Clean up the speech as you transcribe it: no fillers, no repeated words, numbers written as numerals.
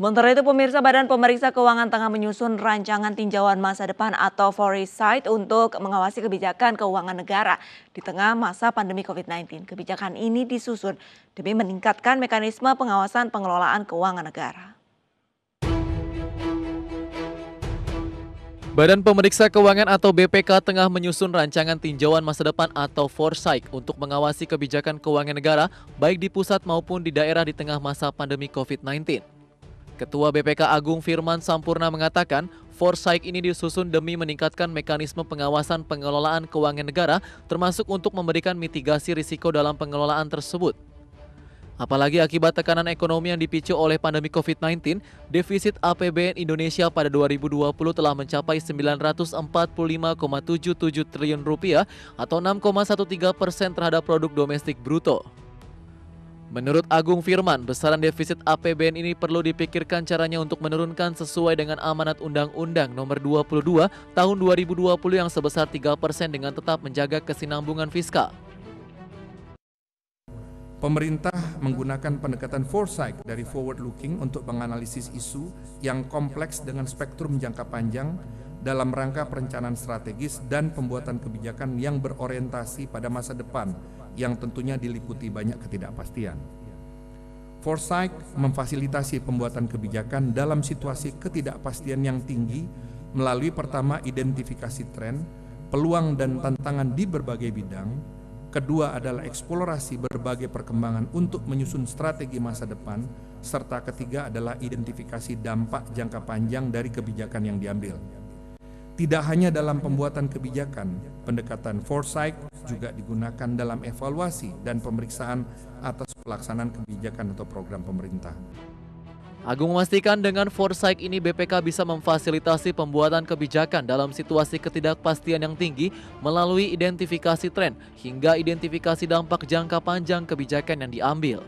Sementara itu pemirsa Badan Pemeriksa Keuangan tengah menyusun rancangan tinjauan masa depan atau foresight untuk mengawasi kebijakan keuangan negara di tengah masa pandemi COVID-19. Kebijakan ini disusun demi meningkatkan mekanisme pengawasan pengelolaan keuangan negara. Badan Pemeriksa Keuangan atau BPK tengah menyusun rancangan tinjauan masa depan atau foresight untuk mengawasi kebijakan keuangan negara baik di pusat maupun di daerah di tengah masa pandemi COVID-19. Ketua BPK Agung Firman Sampurna mengatakan, foresight ini disusun demi meningkatkan mekanisme pengawasan pengelolaan keuangan negara termasuk untuk memberikan mitigasi risiko dalam pengelolaan tersebut. Apalagi akibat tekanan ekonomi yang dipicu oleh pandemi COVID-19, defisit APBN Indonesia pada 2020 telah mencapai 945,77 triliun rupiah atau 6,13% terhadap produk domestik bruto. Menurut Agung Firman, besaran defisit APBN ini perlu dipikirkan caranya untuk menurunkan sesuai dengan amanat Undang-Undang Nomor 22 Tahun 2020 yang sebesar 3% dengan tetap menjaga kesinambungan fiskal. Pemerintah menggunakan pendekatan foresight dari forward looking untuk menganalisis isu yang kompleks dengan spektrum jangka panjang dalam rangka perencanaan strategis dan pembuatan kebijakan yang berorientasi pada masa depan yang tentunya diliputi banyak ketidakpastian. Foresight memfasilitasi pembuatan kebijakan dalam situasi ketidakpastian yang tinggi melalui pertama identifikasi tren, peluang dan tantangan di berbagai bidang, kedua adalah eksplorasi berbagai perkembangan untuk menyusun strategi masa depan, serta ketiga adalah identifikasi dampak jangka panjang dari kebijakan yang diambil. Tidak hanya dalam pembuatan kebijakan, pendekatan foresight juga digunakan dalam evaluasi dan pemeriksaan atas pelaksanaan kebijakan atau program pemerintah. Agung memastikan dengan foresight ini BPK bisa memfasilitasi pembuatan kebijakan dalam situasi ketidakpastian yang tinggi melalui identifikasi tren hingga identifikasi dampak jangka panjang kebijakan yang diambil.